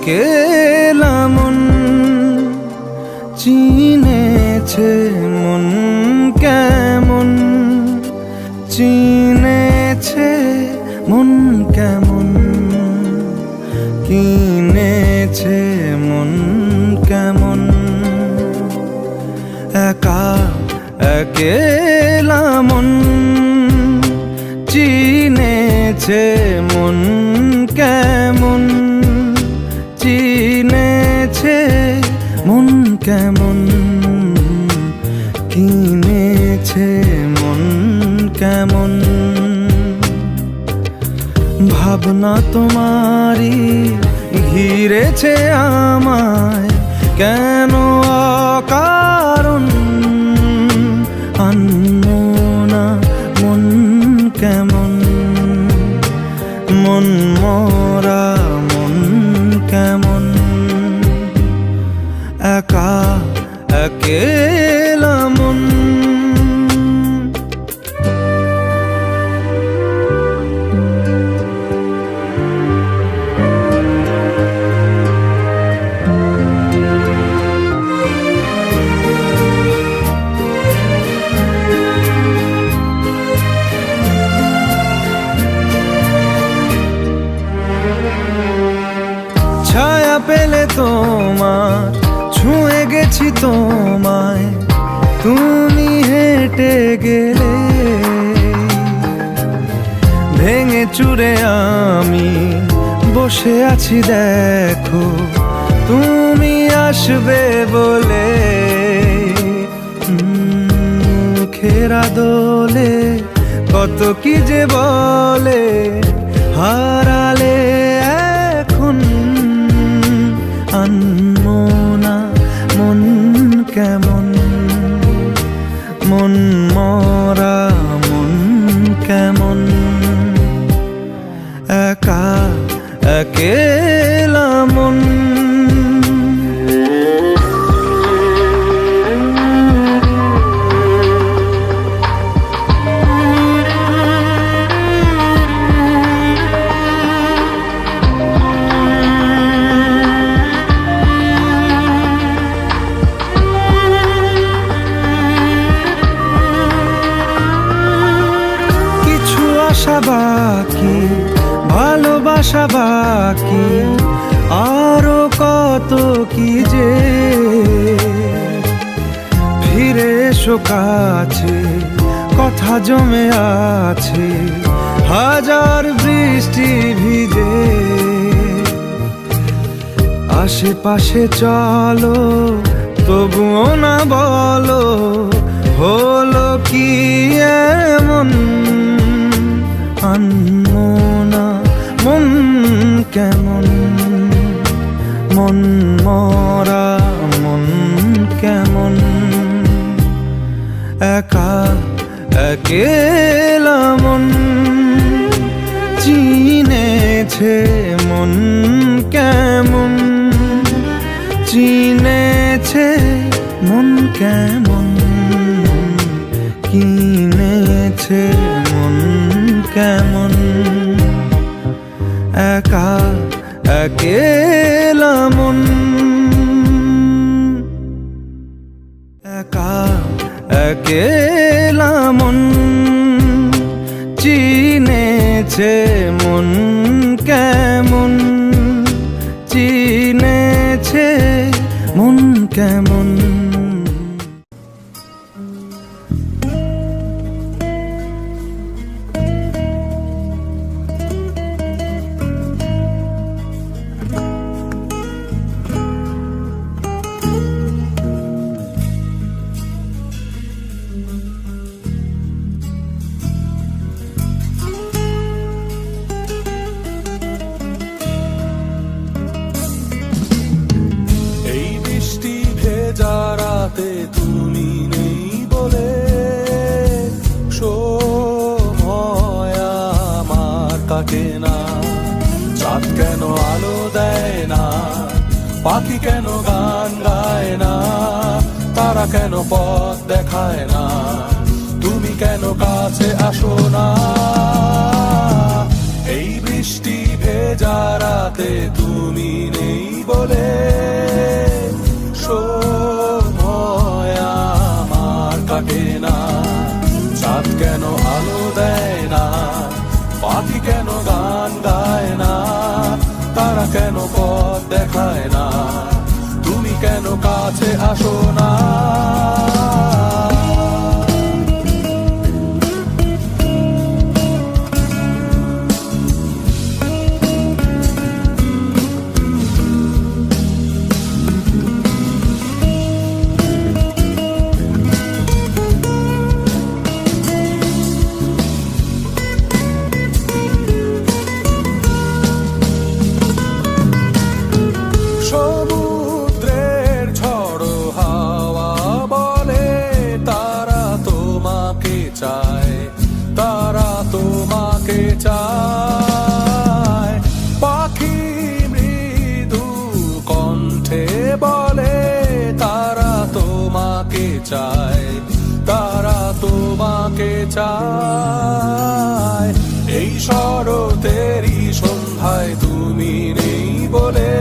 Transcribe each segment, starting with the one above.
একেলা মন চিনেছে মন কেমন, চিনেছে মন কেমন, কিনেছে মন কেমন। একা একেলা মন চিনেছে মন কেমন, চিনেছে মন কেমন, কিনেছে মন কেমন। ভাবনা তোমারই ঘিরেছে আমায় কেন অকারণ, আনমনা মন কেমন, মন মরা মন কেমন। একা একেলা মন। ছায়া পেলে তোমার ছুঁয়ে গেছি তোমায়, তুমি হেঁটে গেলে ভেঙে চুরে আমি বসে আছি দেখো তুমি আসবে বলে। খেরা দোলে কত কি যে বলে হারালে এখন, আনমনা মন কেমন, মন মরা মন কেমন। একা একেলা মন। আশা বাকি, ভালোবাসা বাকি, আরো কত কি যে। ফিরে এসো কাছে, কথা জমে আছে হাজার বৃষ্টি ভিজে। আশেপাশে চলো তবুও না বলো হলো কি এমন, আনমনা মন কেমন, মন মরা মন কেমন। একা একেলা মন চিনেছে মন কেমন, চিনেছে মন কেমন, কিনেছে মন কেমন। একা একেলা মন। একা একেলা মন চিনেছে মন কেমন, চিনেছে মন কেমন। রাতে তুমি নেই বলে সময় আমার কাটে না। চাঁদ কেন আলো দেয় না, পাখি কেন গান গায় না, তারা কেন পথ দেখায় না, তুমি কেন কাছে আসো না। এই বৃষ্টি ভেজা যারাতে তুমি নেই বলে সময় আমার কাটে না। চাঁদ কেন আলো দেয় না, পাখি কেন গান গায় না, তারা কেন পথ দেখায় না, তুমি কেন কাছে আসো না। সমুদ্রের ঝড়ো হাওয়া বলে তারা তোমাকে চায়, তারা তোমাকে চায়। পাখি মৃদু কণ্ঠে বলে তারা তোমাকে চায়, তারা তোমাকে চায়। এই শরতেরই সন্ধ্যায় তুমি নেই বলে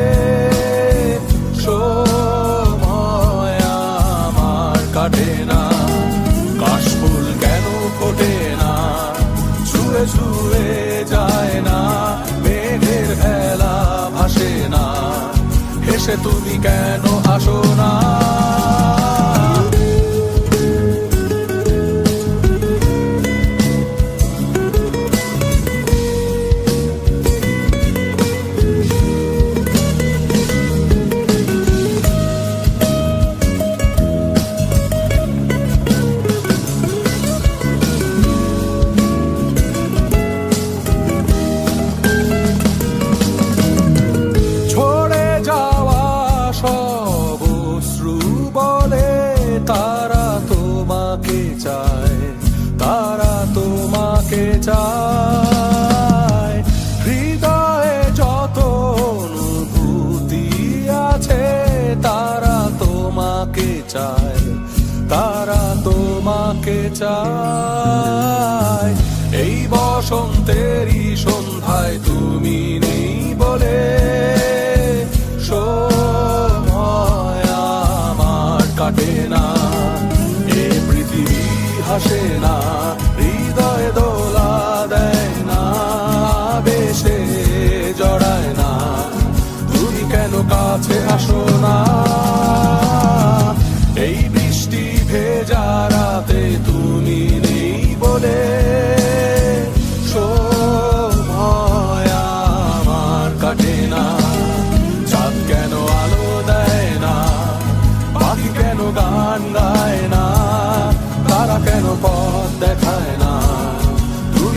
সময় আমার কাটে না। কাশফুল কেন ফোটে না, ছুঁয়ে ছুঁয়ে যায় না, মেঘের ভেলা ভাসে না, হেসে তুমি কেন আসো না। তারা তোমাকে চায়, তারা তোমাকে চায়। হৃদয়ে যত অনুভূতি আছে তারা তোমাকে চায়, তারা তোমাকে চায়। এই বসন্তেরই সন্ধ্যায় তুমি নেই বলে সময় আমার কাটে না, এ পৃথিবী হাসে না।